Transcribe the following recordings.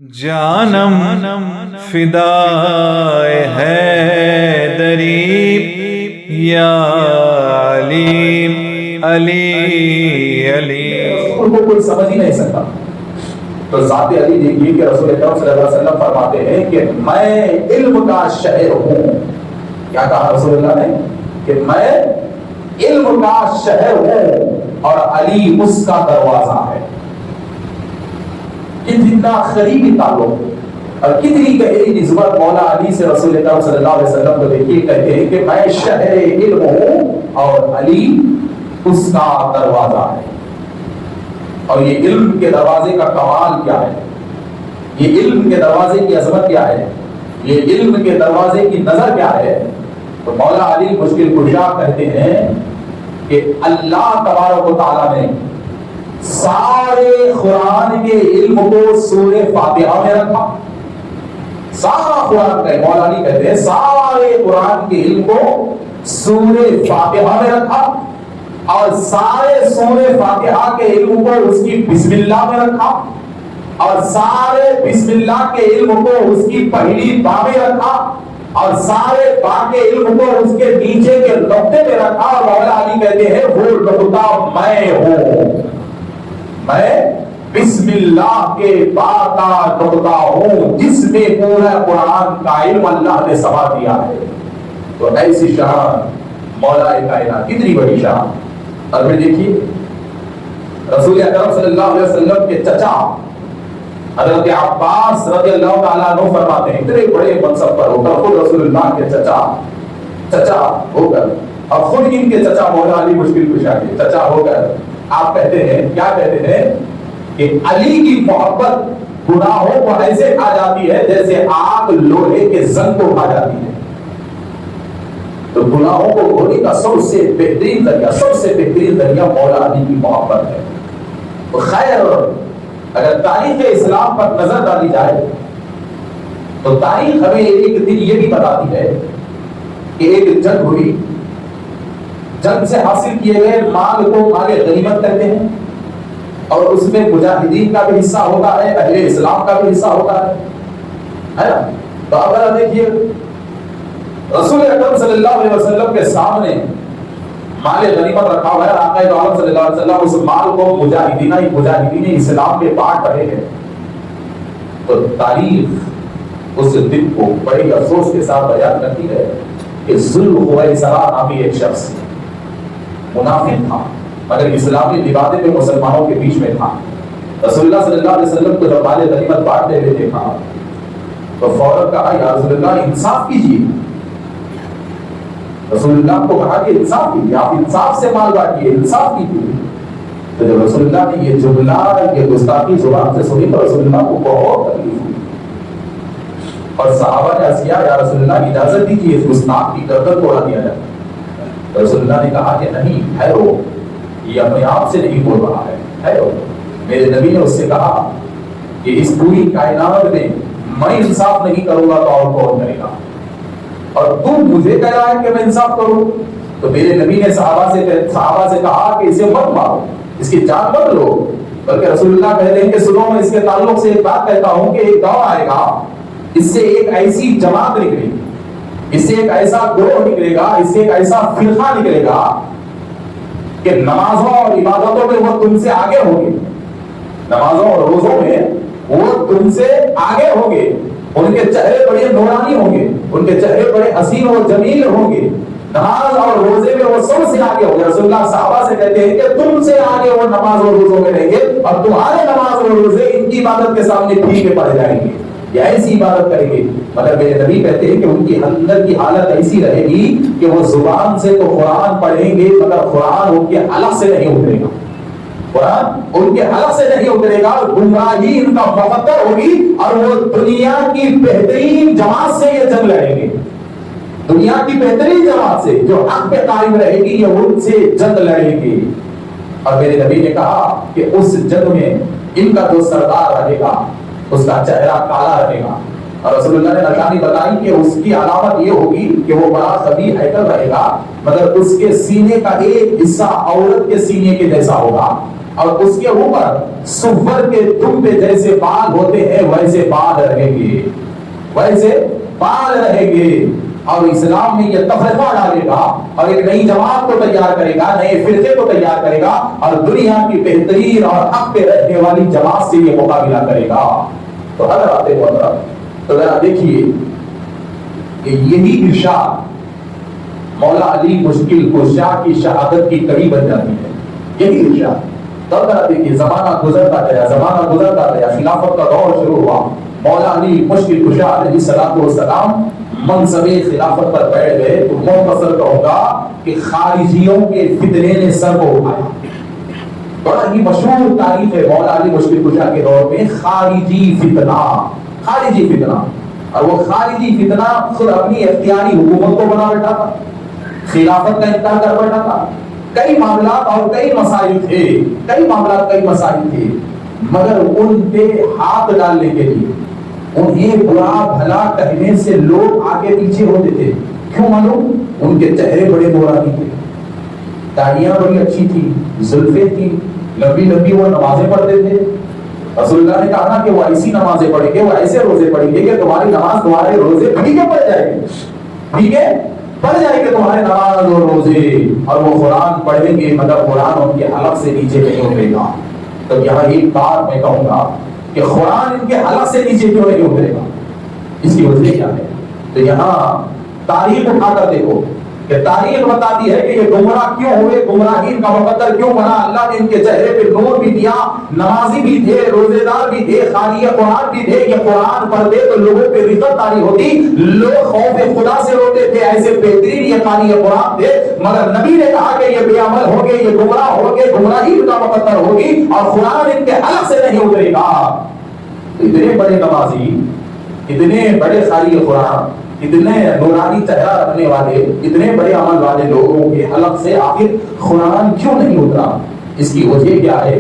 جانم فدائے حیدری یا علی علی علی۔ ان کو کوئی سمجھ ہی نہیں سکتا۔ تو ذات علی دیکھیے کہ رسول اکرم صلی اللہ علیہ وسلم فرماتے ہیں کہ میں علم کا شہر ہوں۔ کیا کہا رسول اللہ نے؟ کہ میں علم کا شہر ہوں اور علی اس کا دروازہ ہے۔ کتنا قریبی تعلق اور کتنی گہری نسبت مولا علی سے رسول اکرم صلی اللہ علیہ وسلم کو دیکھیے، کہتے ہیں کہ میں شہر علم ہوں اور علی اس کا دروازہ ہے۔ اور یہ علم کے دروازے کا کمال کیا ہے، یہ علم کے دروازے کی عظمت کیا ہے، یہ علم کے دروازے کی نظر کیا ہے؟ تو مولا علی مشکل کشا کہتے ہیں کہ اللہ تبارک و تعالیٰ نے سارے قرآن کے علم کو سورہ فاتحہ میں رکھا۔ سارا قرآن کا، مولا علی کہتے ہیں سارے قرآن کے علم کو سورہ فاتحہ میں رکھا، اور سارے سورہ فاتحہ کے علم کو اس کی بسم اللہ میں رکھا، اور سارے بسم اللہ کے علم کو اس کی پہلی با میں رکھا، اور سارے با کے علم کو اس کے نیچے کے نقطے میں رکھا۔ اور مولا علی کہتے ہیں وہ نقطہ میں ہوں، میں بسم اللہ کے با کا نقطہ ہوں جس میں پورا قرآن کا علم اللہ نے سما دیا ہے۔ تو ایسی شان مولا کائنات، کتنی بڑی شان۔ اور پھر دیکھیے رسول اکرم صلی اللہ علیہ وسلم کے چچا حضرت عباس رضی اللہ تعالیٰ عنہ فرماتے ہیں، اتنے بڑے منصب پر ہو کر خود رسول اللہ کے چچا ہو کر، اور خود ان کے چچا مولا علی مشکل کشا کے چچا ہو کر آپ کہتے ہیں، کیا کہتے ہیں کہ علی کی محبت گناہوں کو ایسے کھا جاتی ہے جیسے آگ لوہے کے زنگ کو کھا جاتی ہے۔ تو گناہوں کو دھونے کا سب سے بہترین ذریعہ مولا علی کی محبت ہے۔ تو خیر، اگر تاریخ اسلام پر نظر ڈالی جائے تو تاریخ ہمیں ایک دن یہ بھی بتاتی ہے کہ ایک جنگ ہوئی، جنگ سے حاصل کیے گئے مال کو مال غنیمت کہتے ہیں، اور اس میں مجاہدین کا بھی حصہ ہوتا ہے، اہل اسلام کا بھی حصہ ہوتا ہے نا؟ تو اب ذرا دیکھیے رسول اکرم صلی اللہ علیہ وسلم کے سامنے مال غنیمت رکھا ہوا ہے، آقا دو عالم صلی اللہ علیہ وسلم اس مال کو مجاہدین اسلام میں بانٹ رہے ہیں۔ تو تاریخ اس دن کو بڑے افسوس کے ساتھ بیان کرتی ہے کہ ذوالخویسرہ نامی ایک شخص منافق تھا، مگر اسلامی لبادے میں مسلمانوں کے بیچ میں تھا۔ رسول اللہ صلی اللہ علیہ وسلم کو جب مال غنیمت بانٹتے ہوئے دیکھا تو فوراً کہا یا رسول اللہ انصاف کیجیے۔ رسول اللہ کو کہا کہ انصاف کیجیے، آپ انصاف سے مال بانٹیے، انصاف کیجیے۔ تو جب رسول اللہ نے یہ جملہ، یہ گستاخی زبان سے سنی تو رسول اللہ کو بہت تکلیف ہوئی، اور صحابہ نے عرض کیا یا رسول اللہ اجازت دیجیے اس گستاخ کی گردن توڑا دیا جائے۔ رسول اللہ نے کہا کہ نہیں، ٹھہرو، یہ اپنے آپ سے نہیں بول رہا ہے، ٹھہرو۔ میرے نبی نے اس سے کہا کہ اس پوری کائنات میں میں انصاف نہیں کروں گا تو اور کون کرے گا، اور تم مجھے کہہ رہا ہے کہ میں انصاف کروں؟ تو میرے نبی نے صحابہ سے کہا کہ اسے مت مارو، اس کی جان مت لو، بلکہ رسول اللہ کہتے ہیں کہ سنو، میں اس کے تعلق سے ایک بات کہتا ہوں کہ ایک دور آئے گا، اس سے ایک ایسی جماعت نکلے گی، اس سے ایک ایسا گروہ نکلے گا، اس سے ایک ایسا فرقہ نکلے گا کہ نمازوں اور عبادتوں میں وہ تم سے آگے ہوں گے، نمازوں اور روزوں میں وہ تم سے آگے ہوں گے، ان کے چہرے بڑے نورانی ہوں گے، ان کے چہرے بڑے حسین اور جمیل ہوں گے، نماز اور روزے میں وہ سب سے آگے ہوں گے۔ رسول اللہ صحابہ سے کہتے ہیں کہ تم سے آگے وہ نماز اور روزوں میں رہیں گے، اور تمہارے نماز اور روزے ان کی عبادت کے سامنے پھیکے پڑ جائیں گے، یا ایسی عبادت کریں گے۔ مگر میرے نبی کہتے ہیں کہ ان کی اندر کی حالت ایسی رہے گی کہ وہ زبان سے تو قرآن پڑھیں گے مگر قرآن ان کے حلق سے نہیں اترے گا، قرآن ان کے حلق سے نہیں اترے گا، گمراہی ان کا مقدر ہوگی، اور وہ دنیا کی بہترین جماعت سے یہ جنگ لڑیں گے، دنیا کی بہترین جماعت سے جو حق پہ قائم رہے گی یہ ان سے جنگ لڑیں گے۔ اور میرے نبی نے کہا کہ اس جنگ میں ان کا جو سردار رہے گا اس کا چہرہ کالا رہے گا، اور رسول اللہ نے نشانی بتائی کہ اس کی علامت یہ ہوگی کہ وہ بڑا قوی ہیکل رہے گا، مگر اس کے سینے کا ایک حصہ عورت کے سینے کے جیسا ہوگا، اور اس کے اوپر سور کے دم پہ جیسے بال ہوتے ہیں ویسے بال رہیں گے، ویسے بال رہیں گے۔ اور اسلام میں یہ تفرقہ ڈالے گا اور ایک نئی جماعت کو تیار کرے گا، نئے فرقے کو تیار کرے گا اور دنیا کی بہترین اور حق پہ رہنے والی جماعت سے یہ مقابلہ کرے گا۔ تو اگر آتے محترم تو ذرا دیکھیے کہ یہی ارشاد مولا علی مشکل کشا کی شہادت کی کڑی بن جاتی ہے، یہی ارشاد۔ تو ذرا دیکھیے زمانہ گزرتا گیا، زمانہ گزرتا گیا، خلافت کا دور شروع ہوا، مولا علی مشکل کشا علیہ السلام منصب خلافت پر بیٹھ گئے۔ تو مختصر کہوں گا کہ خارجیوں کے فتنے نے سر کو اٹھایا۔ بڑا ہی مشہور تاریخ ہے مولا علی مشکل کشا کے دور میں خارجی فتنہ، خارجی فتنہ۔ اور وہ خارجی فتنہ خود اپنی اختیاری حکومت کو بنا بیٹھا تھا، خلافت کا انکار کر بیٹھا تھا۔ کئی معاملات اور کئی مسائل تھے، کئی معاملات کئی مسائل تھے، مگر ان پہ ہاتھ ڈالنے کے لیے انہیں برا بھلا کہنے سے لوگ آگے پیچھے ہوتے تھے۔ کیوں معلوم؟ ان کے چہرے بڑے نورانی تھے، داڑیاں بڑی اچھی تھی، زلفیں تھی، لمبی لمبی وہ نمازیں پڑھتے تھے۔ رسول اللہ نے کہا کہ وہ ایسی نمازیں پڑھیں گے، وہ ایسے روزے پڑھیں گے کہ تمہاری نماز تمہارے روزے پھیکے پڑ جائے گے، ٹھیک ہے پڑ جائے گے تمہارے نماز اور روزے۔ اور وہ قرآن پڑھیں گے مگر قرآن ان کے حلق سے نیچے نہیں اترے گا۔ تو یہاں ایک بات میں کہوں گا کہ قرآن ان کے حلق سے نیچے کیوں نہیں اترے گا، اس کی وجہ کیا ہے؟ تو یہاں تاریخ اٹھا کر دیکھو کہ تاریخ بتاتی ہے کہ یہ گمراہ کیوں ہوئے، گمراہی کا مقدر کیوں بنا۔ اللہ نے ان کے چہرے پہ نور بھی دیا، نمازی بھی تھے، روزے دار بھی تھے، قاری قرآن بھی تھے۔ یہ قرآن پڑھتے تو لوگوں پہ رفت طاری ہوتی، لوگ خوف خدا سے روتے تھے، ایسے بہترین یہ قاری قرآن تھے۔ مگر نبی نے کہا کہ یہ بے عمل ہو گئے، یہ گمراہ ہو گئے، گمراہی کا مقدر ہوگی اور قرآن ان کے حلق سے نہیں اترے گا۔ اتنے بڑے نمازی، اتنے بڑے قاری قرآن، اتنے نورانی چہرہ رکھنے والے، اتنے بڑے عمل والے لوگوں کے حلق سے آخر قرآن کیوں نہیں اترا؟ اس کی وجہ کیا ہے؟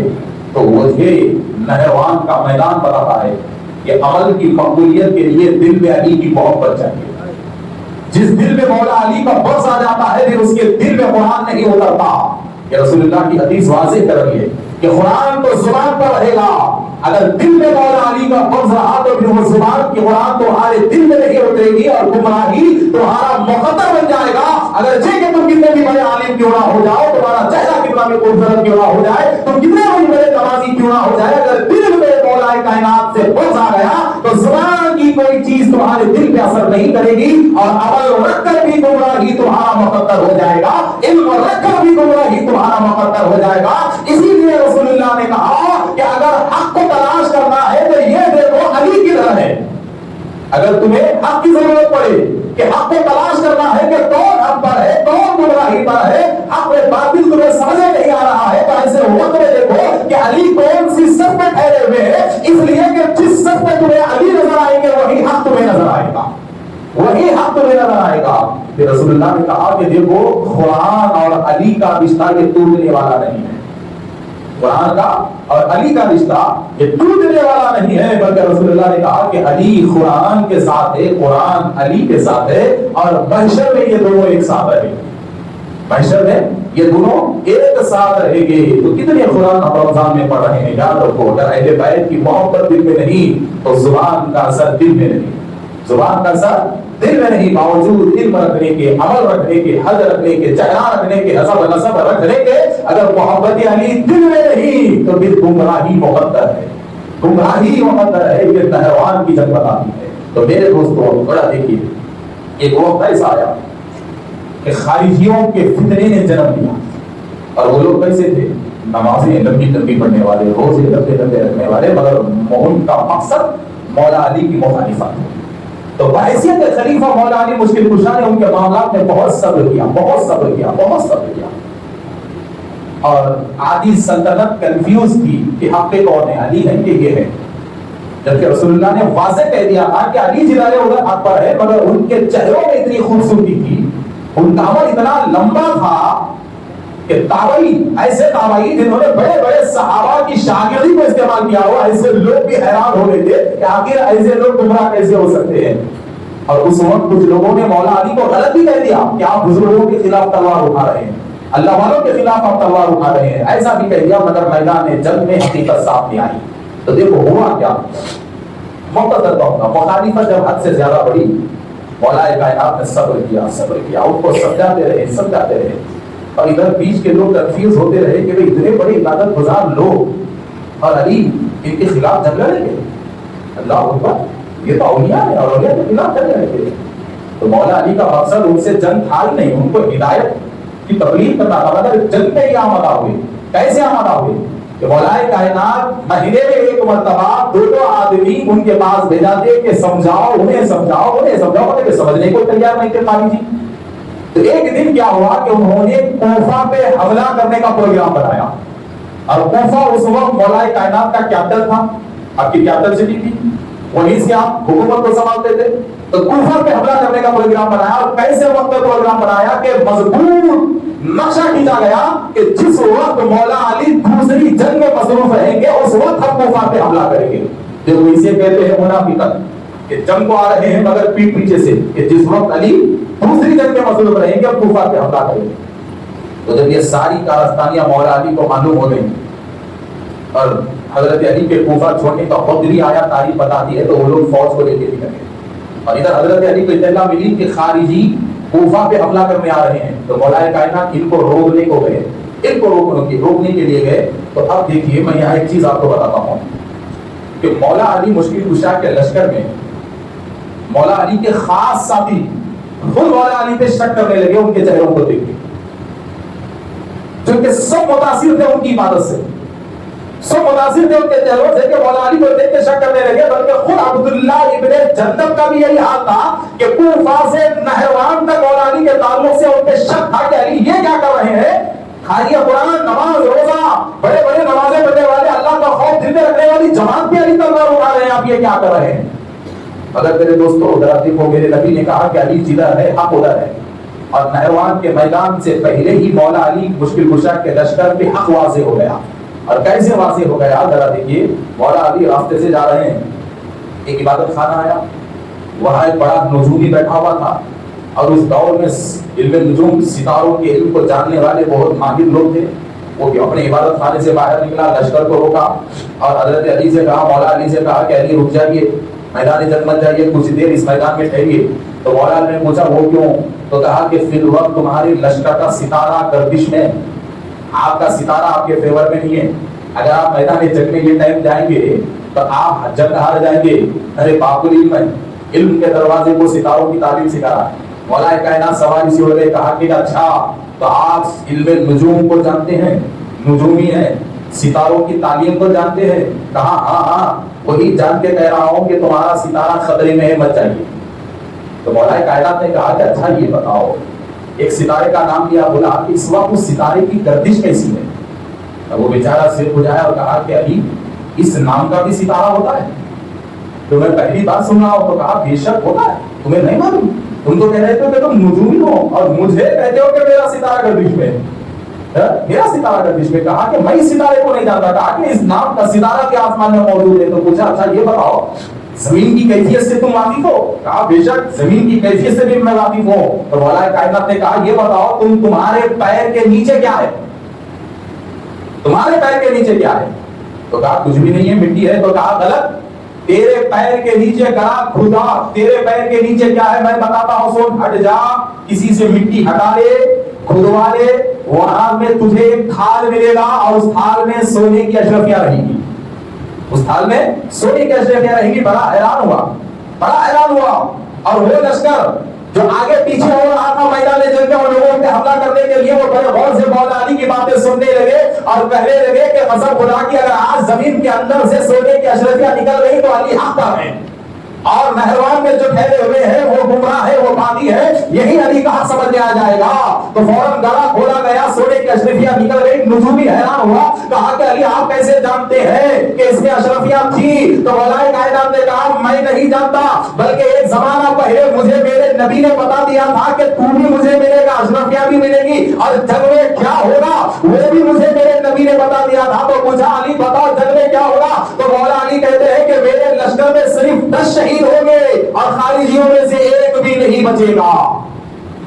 تو وجہ نہروان کا میدان بتاتا ہے کہ عمل کی مقبولیت کے لیے دل میں علی کی محبت چاہیے۔ جس دل میں مولا علی کا بغض آ جاتا ہے پھر اس کے دل میں قرآن نہیں اترتا۔ کہ رسول اللہ کی حدیث واضح کر رہی ہے کہ قرآن تو زبان پر رہے گا، اگر دل میں مولا علی کا بغض رہا تو پھر وہ زبان کی قرآن تمہارے دل میں نہیں اترے گی اور گمراہی تمہارا مقدر بن جائے گا۔ اگر کہ تم کتنے بھی بڑے عالم کیوں نہ ہو جاؤ، تمہارا چہرہ کتنا بھی خوبصورت کیوں نہ ہو جائے، تم کتنے بھی بڑے نمازی کیوں نہ ہو جائے، اگر دل میں مولا کائنات سے بغض آ گیا تو زبان کی کوئی چیز تمہارے دل پہ اثر نہیں کرے گی اور عمل رکھ کر بھی گمراہی تمہارا مقدر ہو جائے گا، علم رکھ کر بھی گمراہی تمہارا مقدر ہو جائے گا۔ اسی لیے رسول اللہ نے کہا کہ اگر حق کو تلاش کرنا ہے تو یہ دیکھو علی کی طرح ہے۔ اگر تمہیں حق کی ضرورت پڑے کہ حق کو تلاش کرنا ہے کہ کون حق پر ہے، کون گمراہی پر ہے، حق میں باطل تمہیں سمجھ نہیں آ رہا ہے، تو ایسے وقت میں دیکھو کہ علی کون سی صف پہ ٹھہرے ہوئے ہیں، اس لیے کہ جس صف پہ تمہیں علی نظر آئیں گے وہی حق تمہیں نظر آئے گا، وہی حق تمہیں نظر آئے گا۔ پھر رسول اللہ نے کہا کہ دیکھو قرآن اور علی کا رشتہ یہ ٹوٹنے والا نہیں ہے، قرآن کا اور علی کا رشتہ یہ ٹوٹنے والا نہیں ہے، بلکہ رسول اللہ نے کہا کہ علی قرآن کے ساتھ ہے، قرآن علی کے ساتھ ہے، اور محشر میں یہ دونوں ایک ساتھ رہیں گے، محشر میں یہ دونوں ایک ساتھ رہیں گے۔ تو کتنے قرآن ہم رمضان میں پڑھ رہے ہیں، یاد رکھو اگر اہل بیت کی محبت دل میں نہیں تو زبان کا اثر دل میں نہیں، زبان کا اثر دل میں نہیں، باوجود علم رکھنے کے، عمل رکھنے کے، حد رکھنے کے، چہرہ رکھنے کے، حسب نسب رکھنے کے، اگر محبت علی دل میں نہیں تو پھر گمراہی مقدر ہے، گمراہی مقدر ہے۔ یہ نہروان کی جنگ بتاتی ہے۔ تو میرے دوستوں بڑا دیکھیے، ایک وقت ایسا آیا کہ خارجیوں کے فتنے نے جنم لیا، اور وہ لوگ کیسے تھے؟ نمازیں لمبی لمبی پڑھنے والے، روزے لمبے لمبے رکھنے والے، مگر ان کا مقصد مولا علی کی مخالفت ہے۔ تو بحیثیت خلیفہ مولا علی مشکل کشا نے ان کے معاملات میں بہت صبر کیا، بہت صبر کیا، بہت صبر کیا، اور آدھی سلطنت کنفیوز تھی کہ حق پہ کون ہے، علی ہے کہ یہ ہے، جبکہ رسول اللہ نے واضح کہہ دیا تھا کہ علی جلالہ ادھر حق پر ہے، مگر ان کے چہروں میں اتنی خوبصورتی تھی، ان کا عمل اتنا لمبا تھا کہ تابعی، ایسے تابعی جنہوں نے بڑے بڑے صحابہ کی شاگردی کو استعمال کیا ہوا، ایسے لوگ بھی حیران ہو گئے تھے کہ آخر ایسے لوگ گمراہ کیسے ہو سکتے ہیں۔ اور اس وقت کچھ لوگوں نے مولا علی کو غلط بھی کہہ دیا کہ آپ بزرگوں کے خلاف تلوار اٹھا رہے ہیں، اللہ والوں کے خلاف آپ تلوار اٹھا رہے ہیں، ایسا بھی کہہ دیا مگر میدان جنگ میں حقیقت سامنے آئی۔ تو دیکھو ہوا کیا، مختصر طور پر مخالفت جب حد سے زیادہ بڑی، مولا کائنات نے صبر کیا، ان کو سمجھاتے رہے، اور ادھر بیچ کے لوگ کنفیوز ہوتے رہے کہ بھئی اتنے بڑے عبادت گزار لوگ اور علی ان کے خلاف جنگ لڑیں گے، اللہ اکبر، یہ تو اولیاء ہے اور اولیاء کے خلاف جنگ لڑیں گے۔ تو مولا علی کا مقصد ان سے جنگ تھا ہی نہیں، ان کو ہدایت کی تبلیغ کرنا تھا، مگر جنگ پہ ہی آمادہ ہوئے۔ کیسے آمادہ ہوئے کہ مولا کائنات مہینے میں ایک مرتبہ دو آدمی ان کے پاس بھیجا دے کہ سمجھاؤ انہیں، مگر سمجھنے کو تیار نہیں تھے مالی جی۔ تو ایک دن کیا ہوا کہ انہوں نے کوفہ پہ حملہ کرنے کا پروگرام بنایا، اور کوفہ اس وقت مولا کائنات کا کیپٹل تھا، آپ کی کیپٹل سٹی تھی، وہیں سے آپ حکومت کو سنبھالتے تھے۔ تو کوفہ پہ حملہ کرنے کا پروگرام بنایا، اور کیسے وقت پہ پروگرام بنایا کہ مضبوط نقشہ کھینچا گیا کہ جس وقت مولا علی دوسری جنگ میں مصروف رہیں گے اس وقت ہم کوفہ پہ حملہ کریں گے۔ جو اسے کہتے ہیں منافقت، کہ جنگ کو آ رہے ہیں مگر پیٹ پیچھے سے، کہ جس وقت علی دوسری جنگ میں مصروف رہیں گے کوفہ پہ حملہ کریں گے۔ تو جب یہ ساری کارستانیاں مولا علی کو معلوم ہو گئی اور حضرت علی کے کوفہ چھوڑنے کا قدری آیا تاریخ بتاتی ہے، تو وہ لوگ فوج کو لے کے نکل گئے، اور ادھر حضرت علی کو اطلاع ملی کہ خارجی کوفہ پہ حملہ کرنے آ رہے ہیں۔ تو مولا کائنات ان کو روکنے کو گئے، روکنے کے لیے گئے۔ تو اب دیکھیے میں یہاں ایک چیز آپ کو بتاتا ہوں کہ مولا علی مشکل کشا کے لشکر میں مولا علی کے خاص ساتھی خود مولا علی پہ شک کرنے لگے ان کے چہروں کو دیکھ کے، جو کہ سب متاثر تھے ان کی عبادت سے، سب متاثر تھے ان کے چہروں سے کہ مولا علی کو دیکھ کے شک کرنے لگے۔ بلکہ خود عبداللہ ابن جندب کا بھی یہی حال تھا کہ کوفہ سے نہروان تک مولا علی کے تعلق سے ان پہ شک تھا کہ علی یہ کیا کر رہے ہیں، خالی قرآن، نماز، روزہ، بڑے بڑے نمازیں پڑھنے والے، اللہ کا خوف دل میں رکھنے والی جماعت پہ علی تلوار اٹھا رہے ہیں، آپ یہ کیا کر رہے ہیں؟ مگر میرے دوستو ذرا دیکھو، میرے نبی نے کہا کہ علی جدھر ہے حق ادھر ہے، اور نہروان کے میدان سے پہلے ہی مولا علی مشکل کشا کے لشکر پہ حق واضح ہو گیا۔ اور کیسے واضح ہو گیا ذرا دیکھیے، مولا علی راستے سے جا رہے ہیں، ایک عبادت خانہ آیا، وہاں ایک بڑا نجومی بیٹھا ہوا تھا، اور اس دور میں علم نجوم، ستاروں کے علم کو جاننے والے بہت ماہر لوگ تھے۔ وہ بھی اپنے عبادت خانے سے باہر نکلا، لشکر کو روکا اور حضرت علی سے کہا، مولا علی سے کہا کہ علی رک جائیے، میدان جنگ مت جائیے، کچھ دیر اس میدان میں ٹھہریے۔ تو مولا علی نے پوچھا وہ کیوں؟ تو کہا کہ فی الوقت تمہاری لشکر کا ستارہ گردش میں، آپ کا ستارہ آپ کے فیور میں نہیں ہے، اگر آپ میدان جنگ میں یہ ٹائم جائیں گے تو آپ جنگ ہار جائیں گے۔ ارے باپ العلم ہے، علم کے دروازے کو ستاروں کی تعلیم سکھا رہا ہے۔ مولا کائنات سوال اسی ہو گئے، کہا کہ اچھا تو آپ علم نجوم کو جانتے ہیں، نجومی ہیں، ستاروں کی تعلیم کو جانتے ہیں؟ کہا ہاں وہی جان کے کہہ رہا ہوں کہ تمہارا ستارہ خطرے میں ہے، مت جائیے۔ تو مولا کائنات نے کہا کہ اچھا یہ بتاؤ، ایک ستارے کا نام لیا، بولا کہ اس وقت اس ستارے کی گردش کیسی ہے؟ وہ بیچارہ سر بجھایا اور کہا کہ علی اس نام کا بھی ستارہ ہوتا ہے؟ تو میں پہلی بات سن رہا ہوں۔ تو کہا بے شک ہوتا ہے، تمہیں نہیں معلوم؟ تم تو کہہ رہے تھے کہ تم نجومی ہو اور مجھے کہتے ہو کہ میرا ستارہ گردش میں، میرا ستارہ گردش میں۔ کہا کہ میں اس ستارے کو نہیں جانتا، کہا کہ اس نام کا ستارہ کے آسمان میں موجود ہے۔ تو پوچھا اچھا یہ بتاؤ زمین کی کیفیت سے تم واقف ہو؟ کہا بے شک زمین کی کیفیت سے بھی میں واقف ہوں۔ تو مولا کائنات نے کہا یہ بتاؤ تمہارے پیر کے نیچے کیا ہے؟ تمہارے پیر کے نیچے کیا ہے؟ تو کہا کچھ بھی نہیں ہے، مٹی ہے۔ تو کہا غلط، تیرے پیر کے نیچے کہا خدا، تیرے پیر کے نیچے کیا ہے میں بتاتا ہوں، سن، ہٹ جا، کسی سے مٹی ہٹا لے، کھدوا لے، وہاں میں تجھے ایک تھال ملے گا اور اس تھال میں سونے کی اشرفیاں رہیں گی، اس تھال میں سونے کی اشرفیاں رہیں گی۔ بڑا حیران ہوا، اور وہ لشکر جو آگے پیچھے ہو رہا تھا میدان جنگ میں، ان لوگوں پہ حملہ کرنے کے لیے وہ بڑے غور سے مولا علی کی باتیں سننے لگے اور کہنے لگے کہ قسم خدا کی اگر آج زمین کے اندر سے سونے کی اشرفیاں نکل گئی تو علی حق پر ہے، اور نہروان میں جو ٹھہرے ہوئے ہیں وہ گمراہ ہے، وہ باغی ہے، یہی علی کا حق سمجھ میں آ جائے گا۔ تو فوراً گلا کھولا گیا، سونے کی اشرفیاں نکل گئی۔ نجومی حیران ہوا، کہا کہ علی آپ کیسے جانتے ہیں کہ اس میں اشرفیاں تھی؟ تو مولا کائنات نے کہا میں نہیں جانتا، بلکہ ایک زمانہ پہلے مجھے میرے نبی نے بتا دیا تھا کہ تو بھی مجھے ملے گا، اشرفیاں بھی ملے گی، اور جنگ میں کیا ہوگا وہ بھی مجھے میرے نبی نے بتا دیا تھا۔ تو پوچھا علی بتاؤ جنگ میں کیا ہوگا؟ تو مولا علی کہتے ہیں کہ میرے لشکر میں صرف 10 شہید ہوں گے اور خارجیوں میں سے ایک بھی نہیں بچے گا۔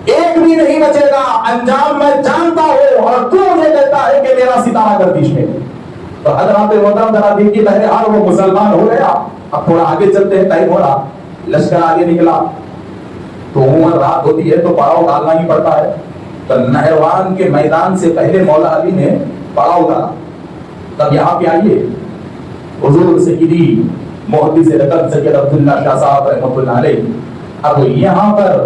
ایک بھی نہیں بچے گا، انجام میں جانتا ہوں، اور تو مجھے کہتا ہے کہ میرا ستارہ گردش میں۔ تو حضرات محترم ذرا دیکھیے، بہرحال وہ مسلمان ہو گیا۔ اب تھوڑا آگے چلتے ہیں، ٹائم ہو رہا، لشکر آگے نکلا تو عموماً رات ہوتی ہے تو پڑاؤ ڈالنا ہی پڑتا ہے۔ تو نہروان کے میدان سے پہلے مولا علی نے پڑاؤ ڈالا۔ تب یہاں پہ آئیے، حضور سیدی محدث رکن سید عبداللہ شاہ صاحب رحمۃ اللہ علیہ اب یہاں پر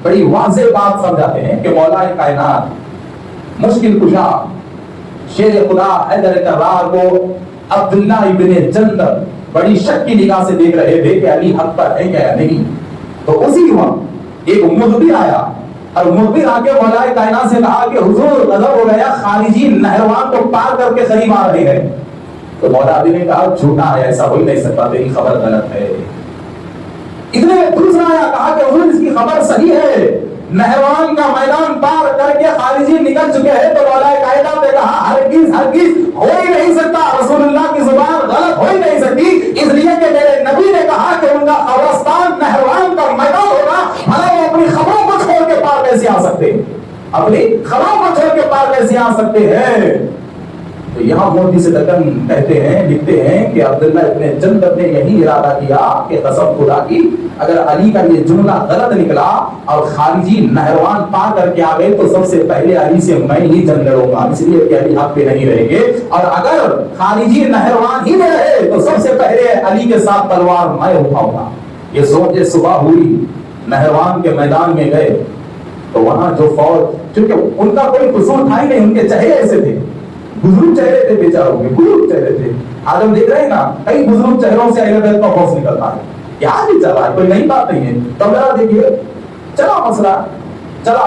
بڑی واضح بات سمجھاتے ہیں کہ مولا کائنات مشکل کشا شیر خدا حیدر کرار کو عبداللہ ابن جندب بڑی شک کی نگاہ سے دیکھ رہے تھے کہ علی حق پر ہے کیا نہیں۔ تو اسی وقت ایک مخبر آیا، اور مخبر آ کے مولا کائنات سے کہا کہ حضور غضب ہو گیا، خارجی نہروان کو پار کر کے قریب آ رہے ہیں۔ تو مولا علی نے کہا جھوٹا ہے، ایسا ہو ہی نہیں سکتا، تیری خبر غلط ہے۔ اتنے دوسرا آیا، کہا کہ حضور اس کی خبر صحیح ہے، نہروان کا میدان پار کر کے خارجی نکل چکے ہیں۔ تو مولا کائنات نے کہا ہرگز ہرگز ہو ہی نہیں سکتا، رسول اللہ کی زبان غلط ہو ہی نہیں سکتی، اس لیے کہ میرے نبی نے کہا کہ ان کا قبرستان نہروان کا میدان ہوگا، بھلا وہ اپنی خبروں کو چھوڑ کے پار کیسے آ سکتے ہیں، اپنی خبروں کو چھوڑ کے پار کیسے آ سکتے ہیں۔ تو یہاں مودی سے لکن کہتے ہیں، لکھتے ہیں کہ عبداللہ ابن جندب نے یہی ارادہ کیا کہ قسم خدا کی اگر علی کا یہ جملہ غلط نکلا اور خارجی نہروان پار کر کے آ گئے تو سب سے پہلے علی سے میں ہی جنگ لڑوں گا، اس لیے کہ علی حق پہ نہیں رہیں گے، اور اگر خارجی نہروان ہی میں رہے تو سب سے پہلے علی کے ساتھ تلوار میں اٹھاؤں گا۔ یہ سوچے صبح ہوئی، نہروان کے میدان میں گئے تو وہاں جو فوج، چونکہ ان کا کوئی قصور تھا ہی نہیں، ان کے چہرے ایسے تھے، بزرگ چہرے تھے بیچاروں کے، بزرگ چہرے تھے۔ آج ہم دیکھ رہے ہیں نا کئی بزرگ چہروں سے اہل بیت کا خوف نکلتا ہے، کیا نہیں چل رہا ہے، کوئی نئی بات نہیں ہے۔ تب ذرا دیکھیے چلا مسئلہ، چلا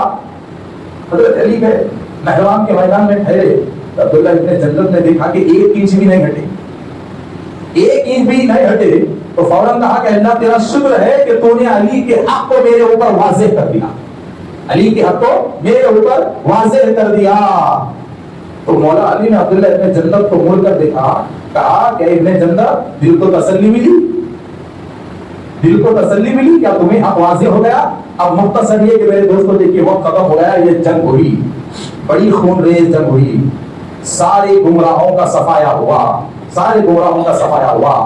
حضرت علی گئے نہروان کے میدان میں ٹھہرے، عبداللہ ابن جندب نے دیکھا کہ ایک انچ بھی نہیں ہٹے، ایک انچ بھی نہیں ہٹے، تو فوراً کہا کہ اللہ تیرا شکر ہے کہ تو نے علی کے حق کو میرے اوپر واضح کر دیا، علی کے حق کو میرے اوپر واضح کر دیا۔ تو مولا علی نے عبداللہ ابن جندب کو مڑ کر دیکھا، کہا کہ ابن جندب دل کو تسلی ملی، دل کو تسلی ملی، کیا تمہیں حق واضح ہو گیا؟ اب مختصر یہ کہ میرے دوستوں دیکھیے وقت ختم ہو گیا، یہ جنگ ہوئی، بڑی خون ریز جنگ ہوئی، سارے گمراہوں کا صفایا ہوا، سارے گمراہوں کا صفایا ہوا،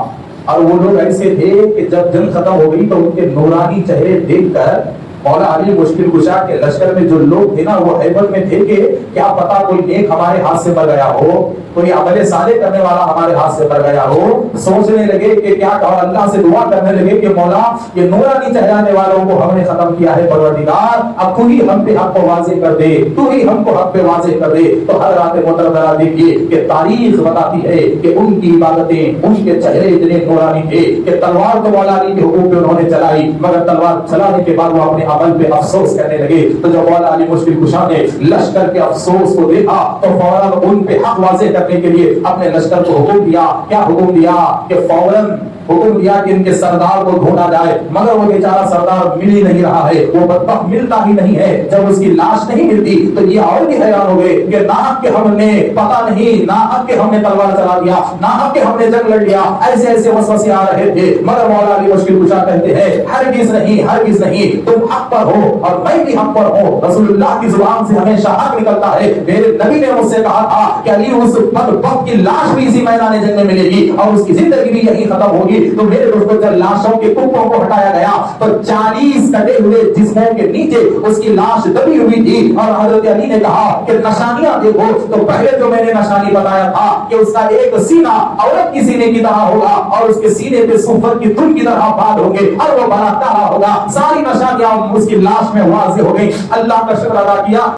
اور وہ لوگ ایسے تھے کہ جب جنگ ختم ہو گئی تو ان کے نورانی چہرے دیکھ کر مولا علی مشکل کشا کے لشکر میں جو لوگ تھے نا وہ حیبت میں تھے کہ کیا پتا کوئی نیک ہمارے ہاتھ سے مر گیا ہو، کوئی عمل صالح کرنے والا ہمارے ہاتھ سے مر گیا ہو۔ سوچنے لگے کہ کیا کہا، اللہ سے دعا کرنے لگے کہ مولا یہ نورانی چہرانے والوں کو ہم نے ختم کیا ہے، پروردگار اب تو ہی ہم پہ حق کو واضح کر دے، تو ہی ہم کو حق پہ واضح کر دے۔ تو حضرات محترم دیکھیے کہ تاریخ بتاتی ہے کہ ان کی عبادتیں، ان کے چہرے اتنے نورانی تھے کہ تلوار تو مولا علی کے حکم پہ انہوں نے چلائی، مگر تلوار چلانے کے بعد وہ اپنے عمل پہ افسوس کرنے لگے۔ تو جب مولا علی مشکل کشا نے لشکر کے افسوس کو دیکھا تو فوراً ان پہ حق واضح کرنے کے لیے اپنے لشکر کو حکم دیا، کیا حکم دیا کہ فوراً حکم دیا کہ ان کے سردار کو ڈھونڈا جائے، مگر وہ بیچارہ سردار مل ہی نہیں رہا ہے، وہ بدبخت ملتا ہی نہیں ہے۔ جب اس کی لاش نہیں ملتی تو یہ اور بھی حیران ہو گئے کہ ناحق کے ہم نے پتہ نہیں، ناحق کے ہم نے تلوار چلا دیا، ناحق کے ہم نے جنگ لڑ لیا، ایسے ایسے وسوسے آ رہے تھے، مگر مولا علی مشکل کشا کہتے ہیں ہرگز نہیں، ہرگز نہیں، تم حق پر ہو اور میں بھی حق پر ہوں۔ رسول اللہ کی زبان سے ہمیشہ حق نکلتا ہے۔ میرے نبی نے مجھ سے کہا تھا کہ علی اس بدبخت کی لاش بھی اسی میدان جنگ میں ملے گی اور اس کی زندگی بھی یہی ختم ہوگی۔ تو میرے دوستوں جب لاشوں کے ٹکڑوں کو ہٹایا گیا تو 40 کٹے ہوئے جسموں کے نیچے اس کی لاش دبی ہوئی تھی، اور حضرت علی نے کہا کہ نشانیاں دیکھو، تو پہلے جو میں نے نشانی بتایا تھا کہ اس کا ایک سینہ عورت کی سینے کی طرح ہوگا اور اس کے سینے پہ صوفر کی دھن کی طرح بال ہوں گے اور وہ بڑا کالا ہوگا، ساری نشانیاں اس کی لاش میں واضح ہو گئی۔ اللہ کا شکر ادا کیا۔